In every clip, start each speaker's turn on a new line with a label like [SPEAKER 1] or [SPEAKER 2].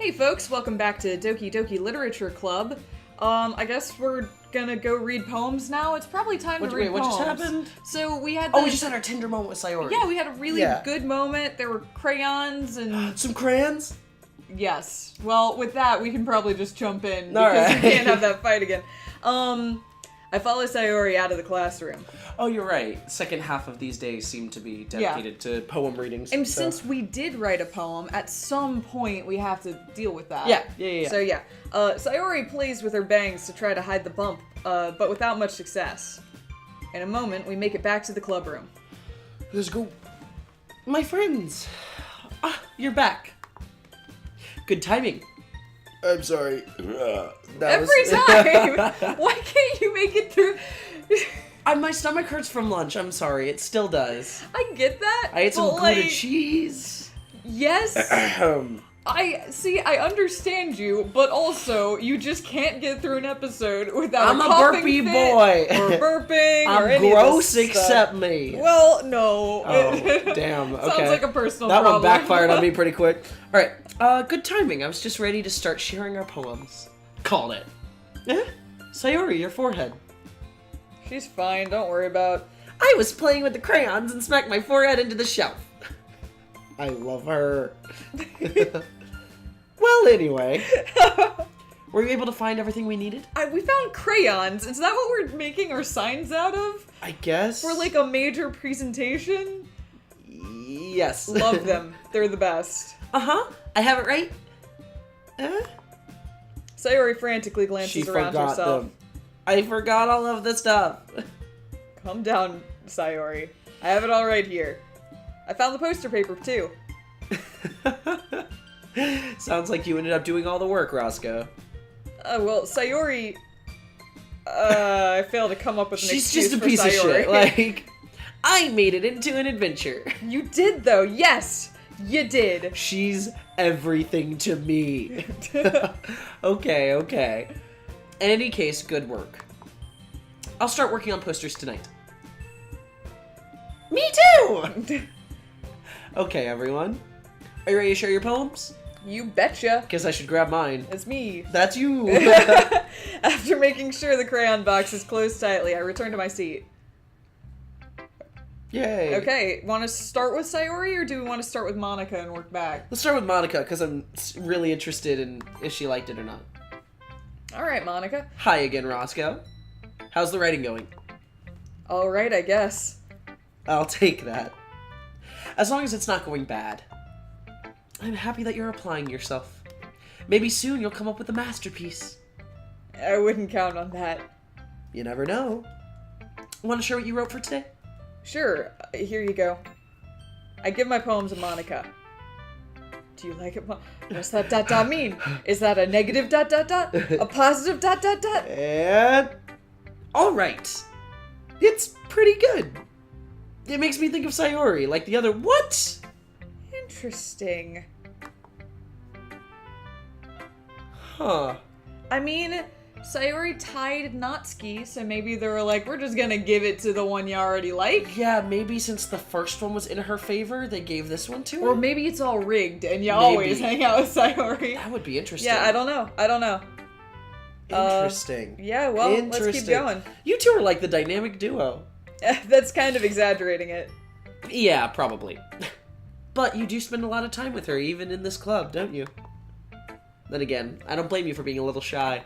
[SPEAKER 1] Hey folks, welcome back to Doki Doki Literature Club. I guess we're gonna go read poems now. It's probably time to read poems.
[SPEAKER 2] What just happened?
[SPEAKER 1] So we had
[SPEAKER 2] we just had our Tinder moment with Sayori.
[SPEAKER 1] Yeah, we had a really good moment. There were crayons and...
[SPEAKER 2] Some crayons?
[SPEAKER 1] Yes. Well, with that, we can probably just jump in
[SPEAKER 2] because
[SPEAKER 1] we can't have that fight again. I follow Sayori out of the classroom.
[SPEAKER 2] Oh, you're right. Second half of these days seem to be dedicated to poem readings.
[SPEAKER 1] And since we did write a poem, at some point we have to deal with that.
[SPEAKER 2] Yeah.
[SPEAKER 1] So yeah, Sayori plays with her bangs to try to hide the bump, but without much success. In a moment, we make it back to the club room.
[SPEAKER 2] Let's go. My friends. You're back. Good timing. I'm sorry.
[SPEAKER 1] Every time! Why can't you make it through?
[SPEAKER 2] My stomach hurts from lunch. I'm sorry. It still does.
[SPEAKER 1] I get that.
[SPEAKER 2] I ate some Gouda cheese.
[SPEAKER 1] Yes. I understand you, but also you just can't get through an episode without
[SPEAKER 2] I'm
[SPEAKER 1] a
[SPEAKER 2] burpy boy.
[SPEAKER 1] Or burping
[SPEAKER 2] I'm
[SPEAKER 1] or any
[SPEAKER 2] gross,
[SPEAKER 1] of this
[SPEAKER 2] except
[SPEAKER 1] stuff.
[SPEAKER 2] me.
[SPEAKER 1] Well, no.
[SPEAKER 2] Oh, damn. Okay.
[SPEAKER 1] Sounds like a personal
[SPEAKER 2] that
[SPEAKER 1] problem.
[SPEAKER 2] That one backfired on me pretty quick. All right. Good timing. I was just ready to start sharing our poems. Called it. Sayori, your forehead.
[SPEAKER 1] She's fine. Don't worry about.
[SPEAKER 2] I was playing with the crayons and smacked my forehead into the shelf. I love her. Well, anyway. Were you able to find everything we needed?
[SPEAKER 1] We found crayons. Is that what we're making our signs out of?
[SPEAKER 2] I guess.
[SPEAKER 1] For like a major presentation?
[SPEAKER 2] Yes.
[SPEAKER 1] Love them. They're the best.
[SPEAKER 2] Uh-huh. I have it right.
[SPEAKER 1] Sayori frantically glances around herself.
[SPEAKER 2] I forgot all of the stuff.
[SPEAKER 1] Calm down, Sayori. I have it all right here. I found the poster paper, too.
[SPEAKER 2] Sounds like you ended up doing all the work, Roscoe.
[SPEAKER 1] Well, Sayori... I failed to come up with an excuse
[SPEAKER 2] just a
[SPEAKER 1] for
[SPEAKER 2] piece
[SPEAKER 1] Sayori.
[SPEAKER 2] of shit. Like, I made it into an adventure.
[SPEAKER 1] You did, though. Yes! You did.
[SPEAKER 2] She's everything to me. Okay. In any case, good work. I'll start working on posters tonight. Me too! Okay, everyone. Are you ready to share your poems?
[SPEAKER 1] You betcha.
[SPEAKER 2] Guess I should grab mine.
[SPEAKER 1] It's me.
[SPEAKER 2] That's you!
[SPEAKER 1] After making sure the crayon box is closed tightly, I return to my seat.
[SPEAKER 2] Yay.
[SPEAKER 1] Okay, want to start with Sayori, or do we want to start with Monika and work back?
[SPEAKER 2] Let's start with Monika, because I'm really interested in if she liked it or not.
[SPEAKER 1] Alright, Monika.
[SPEAKER 2] Hi again, Roscoe. How's the writing going?
[SPEAKER 1] Alright, I guess.
[SPEAKER 2] I'll take that. As long as it's not going bad. I'm happy that you're applying yourself. Maybe soon you'll come up with a masterpiece.
[SPEAKER 1] I wouldn't count on that.
[SPEAKER 2] You never know. Want to share what you wrote for today?
[SPEAKER 1] Sure, here you go. I give my poem to Monika. Do you like it? What's that dot dot mean? Is that a negative dot dot dot? A positive dot dot dot?
[SPEAKER 2] And... alright. It's pretty good. It makes me think of Sayori, like the other... What?
[SPEAKER 1] Interesting.
[SPEAKER 2] Huh.
[SPEAKER 1] I mean, Sayori tied Natsuki, so maybe they were like, we're just gonna give it to the one you already like.
[SPEAKER 2] Yeah, maybe since the first one was in her favor, they gave this one to her?
[SPEAKER 1] Or maybe it's all rigged and you always hang out with Sayori.
[SPEAKER 2] That would be interesting.
[SPEAKER 1] Yeah, I don't know.
[SPEAKER 2] Interesting.
[SPEAKER 1] Yeah, well, let's keep going.
[SPEAKER 2] You two are like the dynamic duo.
[SPEAKER 1] That's kind of exaggerating it.
[SPEAKER 2] Yeah, probably. But you do spend a lot of time with her, even in this club, don't you? Then again, I don't blame you for being a little shy.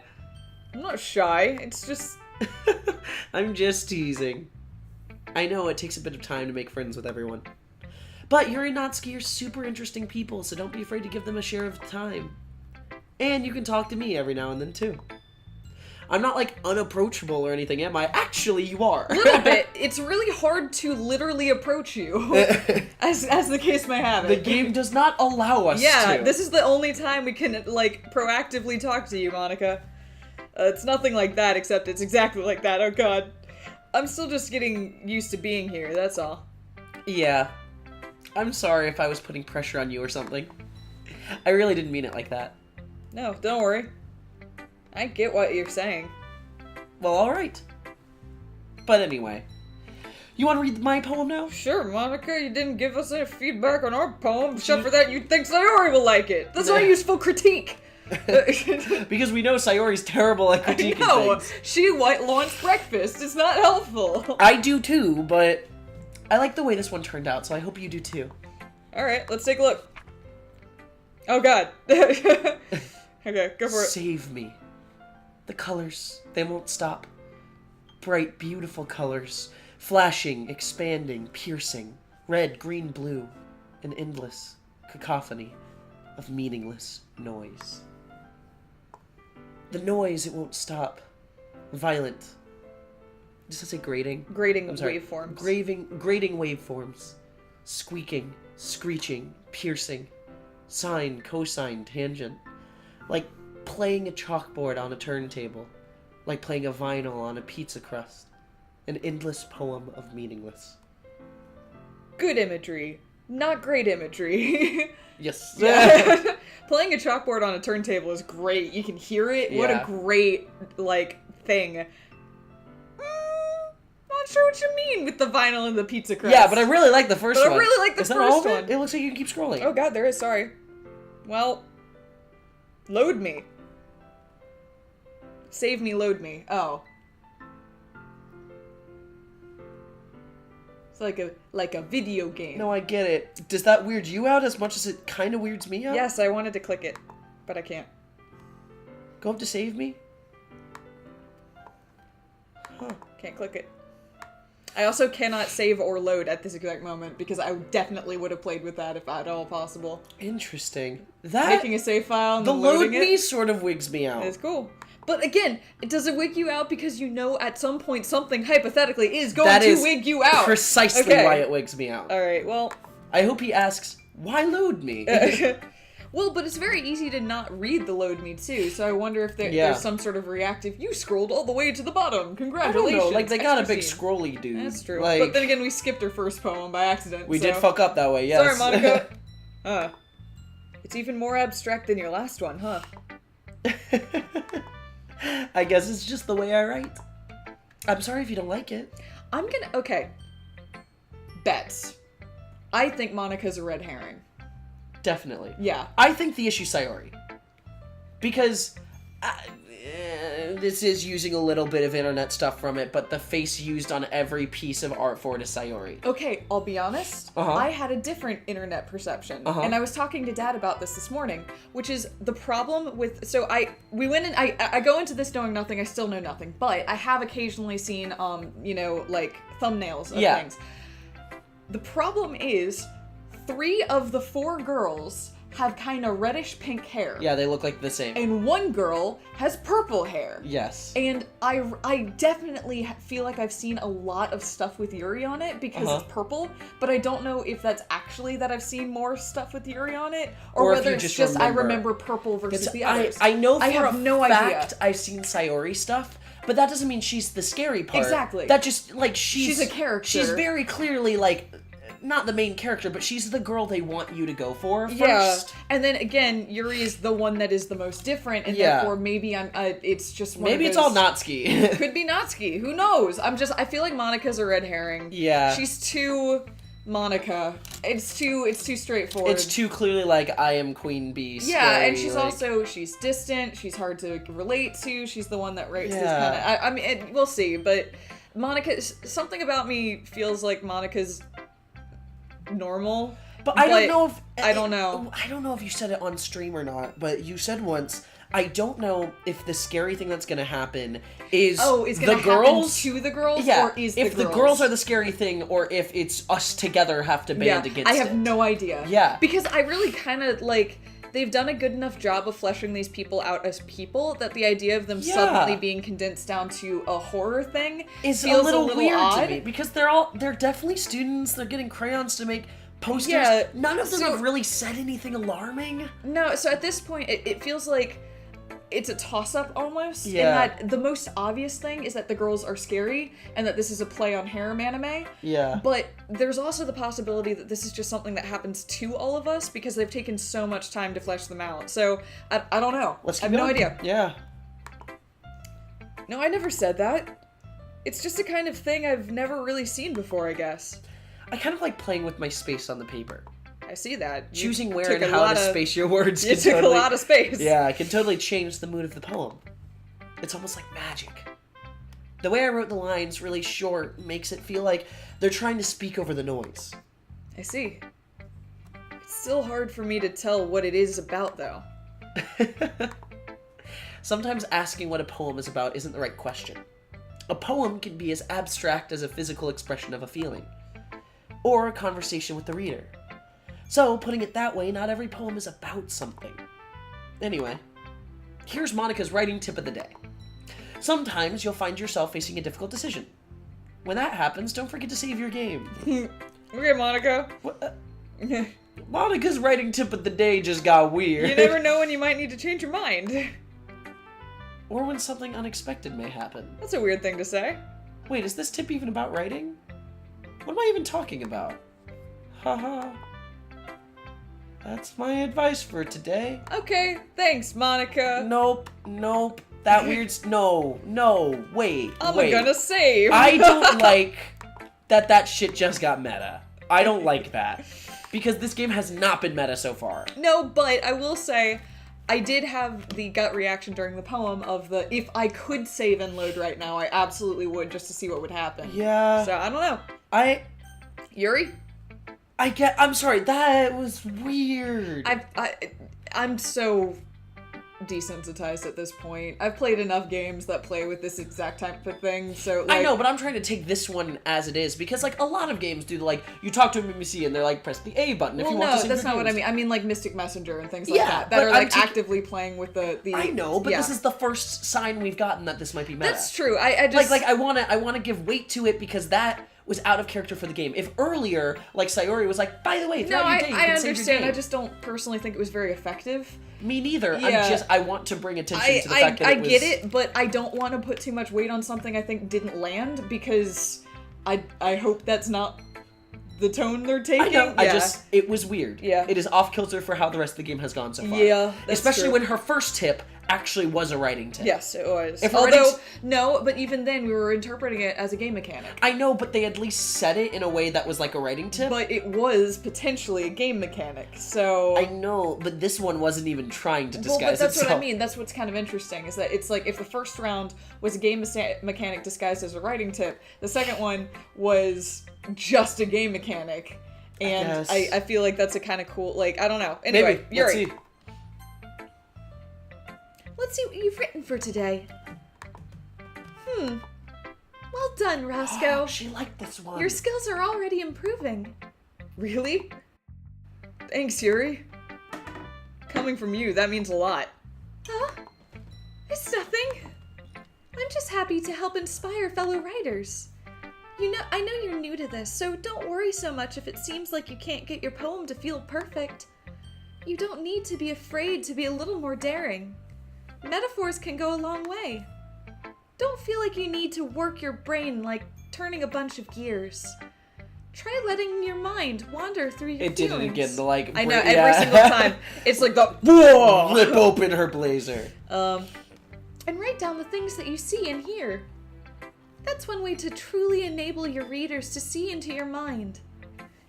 [SPEAKER 1] I'm not shy, it's just...
[SPEAKER 2] I'm just teasing. I know it takes a bit of time to make friends with everyone. But Yuri and Natsuki are super interesting people, so don't be afraid to give them a share of time. And you can talk to me every now and then, too. I'm not, like, unapproachable or anything, am I? Actually, you are.
[SPEAKER 1] A little bit. It's really hard to literally approach you, as the case may have it.
[SPEAKER 2] The game does not allow us to.
[SPEAKER 1] Yeah, this is the only time we can, like, proactively talk to you, Monika. It's nothing like that, except it's exactly like that. Oh, God. I'm still just getting used to being here, that's all.
[SPEAKER 2] Yeah. I'm sorry if I was putting pressure on you or something. I really didn't mean it like that.
[SPEAKER 1] No, don't worry. I get what you're saying.
[SPEAKER 2] Well, alright. But anyway. You want to read my poem now?
[SPEAKER 1] Sure, Monika, you didn't give us any feedback on our poem. Except for that, you think Sayori will like it. That's not useful critique.
[SPEAKER 2] Because we know Sayori's terrible at critiquing things.
[SPEAKER 1] She launched breakfast. It's not helpful.
[SPEAKER 2] I do too, but I like the way this one turned out, so I hope you do too.
[SPEAKER 1] Alright, let's take a look. Oh god. Okay, go for it.
[SPEAKER 2] Save me. The colors, they won't stop. Bright, beautiful colors. Flashing, expanding, piercing. Red, green, blue. An endless cacophony of meaningless noise. The noise, it won't stop. Violent. Does that say grating?
[SPEAKER 1] Grating
[SPEAKER 2] I'm sorry.
[SPEAKER 1] waveforms.
[SPEAKER 2] Grating waveforms. Squeaking, screeching, piercing. Sine, cosine, tangent. Like playing a chalkboard on a turntable. Like playing a vinyl on a pizza crust. An endless poem of meaningless.
[SPEAKER 1] Good imagery. Not great imagery.
[SPEAKER 2] Yes.
[SPEAKER 1] Yeah. Playing a chalkboard on a turntable is great. You can hear it. What a great, thing. Not sure what you mean with the vinyl and the pizza crust.
[SPEAKER 2] Yeah, but I really like the first one.
[SPEAKER 1] I really like the first one.
[SPEAKER 2] It looks like you can keep scrolling.
[SPEAKER 1] Oh god, there is. Sorry. Well, load me. Save me, load me. Oh. It's like a video game.
[SPEAKER 2] No, I get it. Does that weird you out as much as it kind of weirds me out?
[SPEAKER 1] Yes, I wanted to click it, but I can't.
[SPEAKER 2] Go up to save me?
[SPEAKER 1] Huh. Can't click it. I also cannot save or load at this exact moment because I definitely would have played with that if at all possible.
[SPEAKER 2] Interesting.
[SPEAKER 1] Making a save file and
[SPEAKER 2] the
[SPEAKER 1] then
[SPEAKER 2] load
[SPEAKER 1] loading
[SPEAKER 2] me
[SPEAKER 1] it
[SPEAKER 2] sort of wigs me out.
[SPEAKER 1] It's cool. But again, does it wig you out because you know at some point something hypothetically is going to wig you out?
[SPEAKER 2] Precisely why it wigs me out.
[SPEAKER 1] Alright, well...
[SPEAKER 2] I hope he asks, why load me?
[SPEAKER 1] Well, but it's very easy to not read the load me too, so I wonder if there's some sort of reactive, you scrolled all the way to the bottom, congratulations.
[SPEAKER 2] I don't know, they got a big scrolly dude.
[SPEAKER 1] That's true. But then again, we skipped her first poem by accident.
[SPEAKER 2] We did fuck up that way, yes.
[SPEAKER 1] Sorry, Monika. It's even more abstract than your last one, huh?
[SPEAKER 2] I guess it's just the way I write. I'm sorry if you don't like it.
[SPEAKER 1] Okay. Bets. I think Monika's a red herring.
[SPEAKER 2] Definitely.
[SPEAKER 1] Yeah.
[SPEAKER 2] I think the issue's Sayori. Because this is using a little bit of internet stuff from it, but the face used on every piece of art for it is Sayori.
[SPEAKER 1] Okay, I'll be honest. I had a different internet perception. And I was talking to Dad about this morning, which is the problem with... So I go into this knowing nothing, I still know nothing, but I have occasionally seen, thumbnails of things. The problem is, 3 of the 4 girls have kind of reddish pink hair.
[SPEAKER 2] Yeah, they look like the same.
[SPEAKER 1] And 1 girl has purple hair.
[SPEAKER 2] Yes.
[SPEAKER 1] And I definitely feel like I've seen a lot of stuff with Yuri on it because it's purple, but I don't know if that's actually that I've seen more stuff with Yuri on it, or whether it's just I remember purple versus the others.
[SPEAKER 2] I know for
[SPEAKER 1] I have no
[SPEAKER 2] fact
[SPEAKER 1] idea.
[SPEAKER 2] I've seen Sayori stuff, but that doesn't mean she's the scary part.
[SPEAKER 1] Exactly.
[SPEAKER 2] That just, she's
[SPEAKER 1] a character.
[SPEAKER 2] She's very clearly, not the main character, but she's the girl they want you to go for first.
[SPEAKER 1] Yeah, and then again, Yuri is the one that is the most different, and therefore maybe it's just one
[SPEAKER 2] maybe
[SPEAKER 1] of
[SPEAKER 2] it's
[SPEAKER 1] those...
[SPEAKER 2] all Natsuki.
[SPEAKER 1] Could be Natsuki. Who knows? I feel like Monika's a red herring.
[SPEAKER 2] Yeah,
[SPEAKER 1] she's too Monika. It's too straightforward.
[SPEAKER 2] It's too clearly I am Queen Bee. Scary,
[SPEAKER 1] yeah, and she's distant. She's hard to relate to. She's the one that writes this kind of. I mean, we'll see, but Monika. Something about me feels like Monika's normal,
[SPEAKER 2] but I don't know if
[SPEAKER 1] I don't know
[SPEAKER 2] if you said it on stream or not, but you said once, I don't know if the scary thing that's gonna happen is
[SPEAKER 1] the girls to the girls, or is
[SPEAKER 2] if the girls are the scary thing, or if it's us together have to band against it.
[SPEAKER 1] I have no idea.
[SPEAKER 2] Yeah,
[SPEAKER 1] because I really kind of they've done a good enough job of fleshing these people out as people that the idea of them suddenly being condensed down to a horror thing feels a little weird
[SPEAKER 2] odd to me, because they're definitely students. They're getting crayons to make posters. Yeah, none of them have really said anything alarming.
[SPEAKER 1] No, so at this point it feels like it's a toss-up almost.
[SPEAKER 2] Yeah.
[SPEAKER 1] In that the most obvious thing is that the girls are scary and that this is a play on harem anime.
[SPEAKER 2] Yeah.
[SPEAKER 1] But there's also the possibility that this is just something that happens to all of us because they've taken so much time to flesh them out. So, I don't know.
[SPEAKER 2] Let's
[SPEAKER 1] I have
[SPEAKER 2] keep going.
[SPEAKER 1] no idea.
[SPEAKER 2] Yeah.
[SPEAKER 1] No, I never said that. it's just a kind of thing I've never really seen before, I guess.
[SPEAKER 2] I kind of like playing with my space on the paper.
[SPEAKER 1] I see that.
[SPEAKER 2] Choosing where and how to space your words.
[SPEAKER 1] You took a lot of space.
[SPEAKER 2] Yeah, it can totally change the mood of the poem. It's almost like magic. The way I wrote the lines really short makes it feel like they're trying to speak over the noise.
[SPEAKER 1] I see. It's still hard for me to tell what it is about, though.
[SPEAKER 2] Sometimes asking what a poem is about isn't the right question. A poem can be as abstract as a physical expression of a feeling, or a conversation with the reader. So, putting it that way, not every poem is about something. Anyway, here's Monika's writing tip of the day. Sometimes you'll find yourself facing a difficult decision. When that happens, don't forget to save your game.
[SPEAKER 1] Okay, Monika.
[SPEAKER 2] What? Monika's writing tip of the day just got weird.
[SPEAKER 1] You never know when you might need to change your mind.
[SPEAKER 2] Or when something unexpected may happen.
[SPEAKER 1] That's a weird thing to say.
[SPEAKER 2] Wait, is this tip even about writing? What am I even talking about? Haha. That's my advice for today.
[SPEAKER 1] Okay, thanks, Monika.
[SPEAKER 2] Nope. That weird... No, wait.
[SPEAKER 1] I'm gonna save.
[SPEAKER 2] I don't like that shit just got meta. I don't like that. Because this game has not been meta so far.
[SPEAKER 1] No, but I will say, I did have the gut reaction during the poem of the, if I could save and load right now, I absolutely would, just to see what would happen.
[SPEAKER 2] Yeah.
[SPEAKER 1] So, I don't know. Yuri?
[SPEAKER 2] I'm sorry, that was weird.
[SPEAKER 1] I'm so desensitized at this point. I've played enough games that play with this exact type of thing, so like...
[SPEAKER 2] I know, but I'm trying to take this one as it is, because like a lot of games do you talk to a BBC and they're like, press the A button if you want to save
[SPEAKER 1] that's
[SPEAKER 2] your
[SPEAKER 1] not
[SPEAKER 2] games.
[SPEAKER 1] what I mean. I mean like Mystic Messenger and things like that
[SPEAKER 2] but
[SPEAKER 1] are like actively playing with the
[SPEAKER 2] I know, but this is the first sign we've gotten that this might be meta.
[SPEAKER 1] That's true. I just...
[SPEAKER 2] I wanna give weight to it because that was out of character for the game. If earlier, like Sayori was like, by the way, throughout your day, you can save your
[SPEAKER 1] understand.
[SPEAKER 2] game.
[SPEAKER 1] I just don't personally think it was very effective.
[SPEAKER 2] Me neither.
[SPEAKER 1] Yeah.
[SPEAKER 2] I want to bring attention to the fact that
[SPEAKER 1] I get it, but I don't want to put too much weight on something I think didn't land because I hope that's not the tone they're taking.
[SPEAKER 2] I know. It was weird.
[SPEAKER 1] Yeah.
[SPEAKER 2] It is off kilter for how the rest of the game has gone so far.
[SPEAKER 1] Yeah, that's
[SPEAKER 2] especially
[SPEAKER 1] true.
[SPEAKER 2] when her first tip actually was a writing tip.
[SPEAKER 1] Yes, it was.
[SPEAKER 2] No,
[SPEAKER 1] but even then we were interpreting it as a game mechanic.
[SPEAKER 2] I know, but they at least said it in a way that was like a writing tip.
[SPEAKER 1] But it was potentially a game mechanic, so...
[SPEAKER 2] I know, but this one wasn't even trying to disguise
[SPEAKER 1] but that's
[SPEAKER 2] itself.
[SPEAKER 1] what I mean. That's what's kind of interesting, is that it's like if the first round was a game mechanic disguised as a writing tip, the second one was just a game mechanic. And I feel like that's a kind of cool, like, I don't know. Anyway,
[SPEAKER 2] Maybe.
[SPEAKER 1] Yuri. Let's see what you've written for today. Well done, Roscoe.
[SPEAKER 2] Oh, she liked this one.
[SPEAKER 1] Your skills are already improving. Really? Thanks, Yuri. Coming from you, that means a lot. Huh? It's nothing. I'm just happy to help inspire fellow writers. I know you're new to this, so don't worry so much if it seems like you can't get your poem to feel perfect. You don't need to be afraid to be a little more daring. Metaphors can go a long way. Don't feel like you need to work your brain like turning a bunch of gears. Try letting your mind wander through your feelings.
[SPEAKER 2] It did it again,
[SPEAKER 1] I know, every single time. It's like the whoa!
[SPEAKER 2] Rip open her blazer.
[SPEAKER 1] And write down the things that you see and hear. That's one way to truly enable your readers to see into your mind.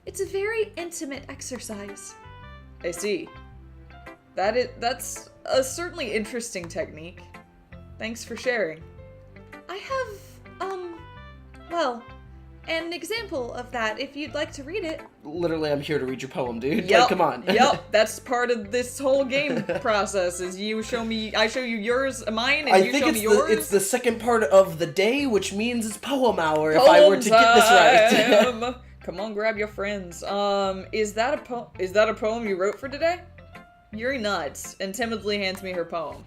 [SPEAKER 1] It's a very intimate exercise. I see. That's a certainly interesting technique. Thanks for sharing. I have, an example of that if you'd like to read it.
[SPEAKER 2] Literally, I'm here to read your poem, dude.
[SPEAKER 1] Yep.
[SPEAKER 2] Like, come on.
[SPEAKER 1] Yep, that's part of this whole game process, is I show you yours, mine, and you show me yours.
[SPEAKER 2] It's the second part of the day, which means it's poem hour, if I were to get this right.
[SPEAKER 1] Come on, grab your friends. Is that a poem you wrote for today? Yuri nods and timidly hands me her poem.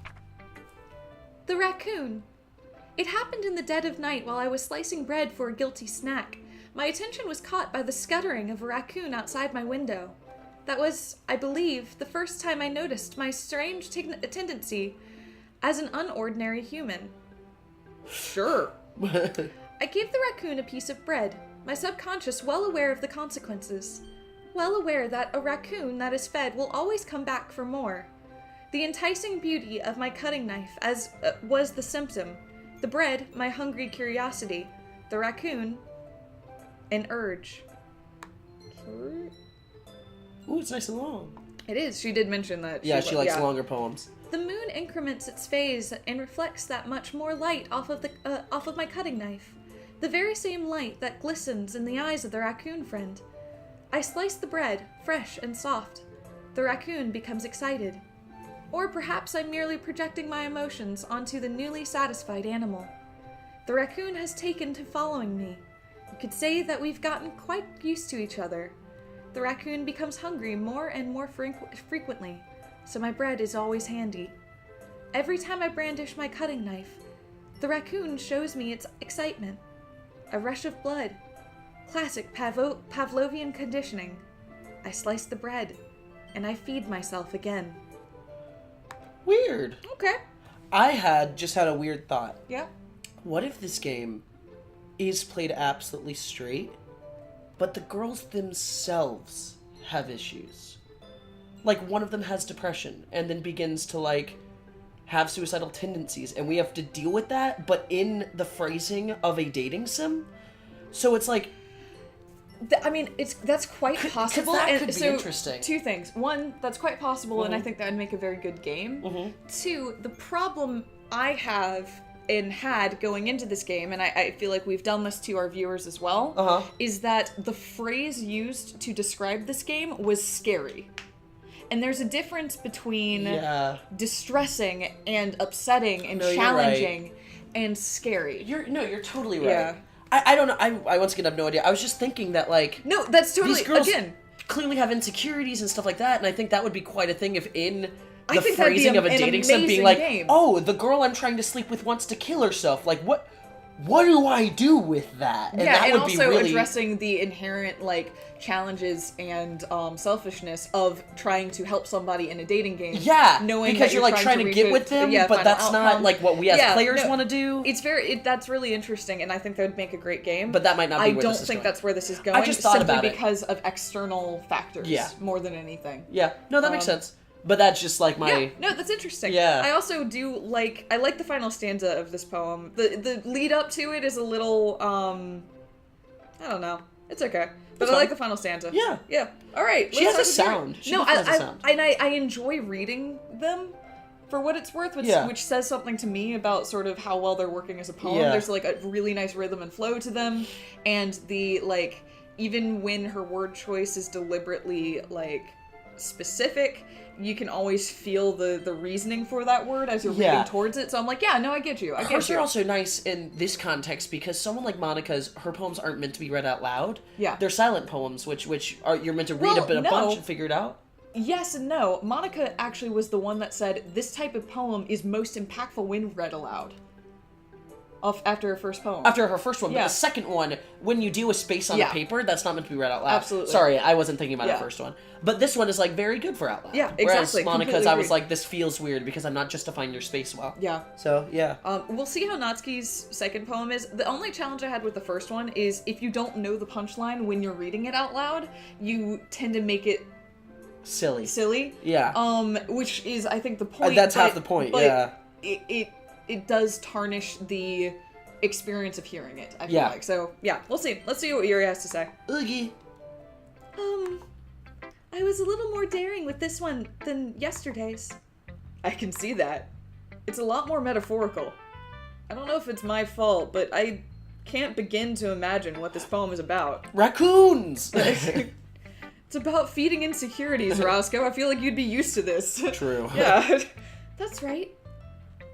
[SPEAKER 1] The Raccoon. It happened in the dead of night while I was slicing bread for a guilty snack. My attention was caught by the scuttering of a raccoon outside my window. That was, I believe, the first time I noticed my strange tendency as an unordinary human. Sure. I gave the raccoon a piece of bread, my subconscious well aware of the consequences. Well aware that a raccoon that is fed will always come back for more. The enticing beauty of my cutting knife was the symptom. The bread, my hungry curiosity. the raccoon, an urge.
[SPEAKER 2] Ooh, it's nice and long.
[SPEAKER 1] It is. She did mention that.
[SPEAKER 2] Yeah, she likes longer poems.
[SPEAKER 1] The moon increments its phase and reflects that much more light off of my cutting knife. The very same light that glistens in the eyes of the raccoon friend. I slice the bread, fresh and soft. The raccoon becomes excited. Or perhaps I'm merely projecting my emotions onto the newly satisfied animal. The raccoon has taken to following me. You could say that we've gotten quite used to each other. The raccoon becomes hungry more and more frequently, so my bread is always handy. Every time I brandish my cutting knife, the raccoon shows me its excitement. A rush of blood. Classic Pavlovian conditioning. I slice the bread, and I feed myself again.
[SPEAKER 2] Weird.
[SPEAKER 1] Okay.
[SPEAKER 2] I just had a weird thought.
[SPEAKER 1] Yeah.
[SPEAKER 2] What if this game is played absolutely straight, but the girls themselves have issues? Like, one of them has depression, and then begins to, like, have suicidal tendencies, and we have to deal with that, but in the phrasing of a dating sim? So it's like...
[SPEAKER 1] that's quite possible.
[SPEAKER 2] That
[SPEAKER 1] and
[SPEAKER 2] could be interesting.
[SPEAKER 1] Two things. One, that's quite possible, and I think that would make a very good game. Two, the problem I have and had going into this game, and I feel like we've done this to our viewers as well, is that the phrase used to describe this game was scary. And there's a difference between distressing and upsetting and challenging and scary.
[SPEAKER 2] You're totally right. Yeah. I don't know. I once again have no idea. I was just thinking that, like...
[SPEAKER 1] No, that's totally...
[SPEAKER 2] These girls clearly have insecurities and stuff like that, and I think that would be quite a thing if in the phrasing of a dating sim being like, oh, the girl I'm trying to sleep with wants to kill herself. Like, what do I do with that?
[SPEAKER 1] And that would also be really... addressing the inherent, like, challenges and selfishness of trying to help somebody in a dating game.
[SPEAKER 2] Yeah,
[SPEAKER 1] knowing
[SPEAKER 2] because
[SPEAKER 1] that
[SPEAKER 2] you're like trying to get with them, but that's not like what we as players want to do.
[SPEAKER 1] It's that's really interesting, and I think that would make a great game.
[SPEAKER 2] But that might not be where this is going.
[SPEAKER 1] I don't think that's where this is going.
[SPEAKER 2] I just thought about it.
[SPEAKER 1] Simply because of external factors more than anything.
[SPEAKER 2] Yeah, no, that makes sense. But that's just like my...
[SPEAKER 1] Yeah, no, that's interesting.
[SPEAKER 2] Yeah.
[SPEAKER 1] I also do like... I like the final stanza of this poem. The lead up to it is a little, I don't know. It's okay. But I like the final stanza.
[SPEAKER 2] Yeah.
[SPEAKER 1] Yeah. All right.
[SPEAKER 2] She has a sound.
[SPEAKER 1] I enjoy reading them for what it's worth, which says something to me about sort of how well they're working as a poem.
[SPEAKER 2] Yeah.
[SPEAKER 1] There's like a really nice rhythm and flow to them. And the, like, even when her word choice is deliberately, like, specific, you can always feel the reasoning for that word as you're reading towards it. So I'm like, yeah, no, I get you.
[SPEAKER 2] Hers are also nice in this context because someone like Monika's, her poems aren't meant to be read out loud.
[SPEAKER 1] Yeah.
[SPEAKER 2] They're silent poems, which are you're meant to read a bunch and figure it out.
[SPEAKER 1] Yes and no. Monika actually was the one that said this type of poem is most impactful when read aloud. After her first poem.
[SPEAKER 2] After her first one, but the second one, when you do a space on a paper, that's not meant to be read out loud.
[SPEAKER 1] Absolutely.
[SPEAKER 2] Sorry, I wasn't thinking about her first one. But this one is, like, very good for out loud.
[SPEAKER 1] Yeah, exactly.
[SPEAKER 2] Whereas Monika's, I was like, this feels weird because I'm not justifying your space well.
[SPEAKER 1] Yeah.
[SPEAKER 2] So, yeah.
[SPEAKER 1] We'll see how Natsuki's second poem is. The only challenge I had with the first one is if you don't know the punchline when you're reading it out loud, you tend to make it silly.
[SPEAKER 2] Yeah.
[SPEAKER 1] Which is, I think, the point.
[SPEAKER 2] That's half the point, yeah.
[SPEAKER 1] It does tarnish the experience of hearing it, I feel like. So, yeah, we'll see. Let's see what Yuri has to say.
[SPEAKER 2] Oogie.
[SPEAKER 1] I was a little more daring with this one than yesterday's. I can see that. It's a lot more metaphorical. I don't know if it's my fault, but I can't begin to imagine what this poem is about.
[SPEAKER 2] Raccoons!
[SPEAKER 1] It's about feeding insecurities, Roscoe. I feel like you'd be used to this.
[SPEAKER 2] True.
[SPEAKER 1] Yeah. That's right.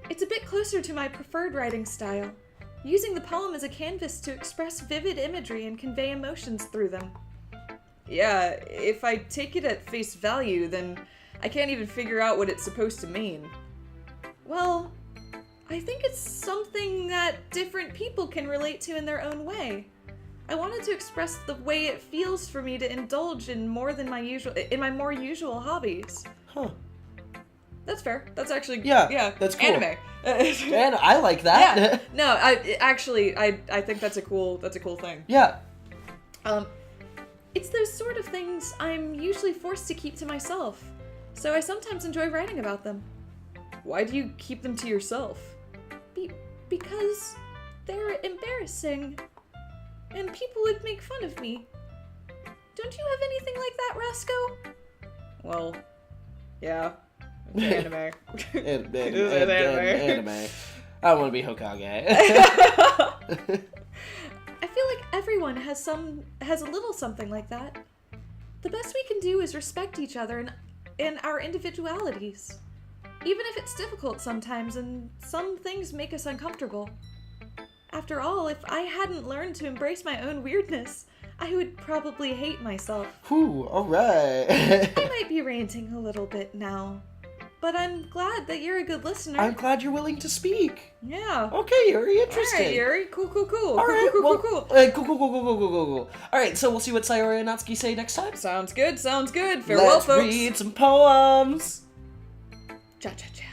[SPEAKER 1] It's a bit closer to my preferred writing style, using the poem as a canvas to express vivid imagery and convey emotions through them. Yeah, if I take it at face value, then I can't even figure out what it's supposed to mean. Well, I think it's something that different people can relate to in their own way. I wanted to express the way it feels for me to indulge in more than my more usual hobbies.
[SPEAKER 2] Huh.
[SPEAKER 1] That's fair. That's actually
[SPEAKER 2] that's cool.
[SPEAKER 1] Anime.
[SPEAKER 2] And I like that.
[SPEAKER 1] Yeah. No, I think that's a cool thing.
[SPEAKER 2] Yeah.
[SPEAKER 1] It's those sort of things I'm usually forced to keep to myself, so I sometimes enjoy writing about them. Why do you keep them to yourself?
[SPEAKER 3] Because they're embarrassing.
[SPEAKER 1] and people would make fun of me. Don't you have anything like that, Roscoe? Well, yeah. Anime.
[SPEAKER 2] Anime. I want to be Hokage.
[SPEAKER 1] I feel like everyone has a little something like that. The best we can do is respect each other and our individualities. Even if it's difficult sometimes and some things make us uncomfortable. After all, if I hadn't learned to embrace my own weirdness, I would probably hate myself.
[SPEAKER 2] Whew, alright.
[SPEAKER 1] I might be ranting a little bit now, but I'm glad that you're a good listener.
[SPEAKER 2] I'm glad you're willing to speak.
[SPEAKER 1] Yeah.
[SPEAKER 2] Okay, Yuri, interesting.
[SPEAKER 1] Alright, Yuri, cool.
[SPEAKER 2] Alright,
[SPEAKER 1] Cool.
[SPEAKER 2] Cool. Alright, so we'll see what Sayori and Natsuki say next time.
[SPEAKER 1] Sounds good. Farewell,
[SPEAKER 2] Let's
[SPEAKER 1] folks.
[SPEAKER 2] read some poems.
[SPEAKER 1] Cha-cha-cha.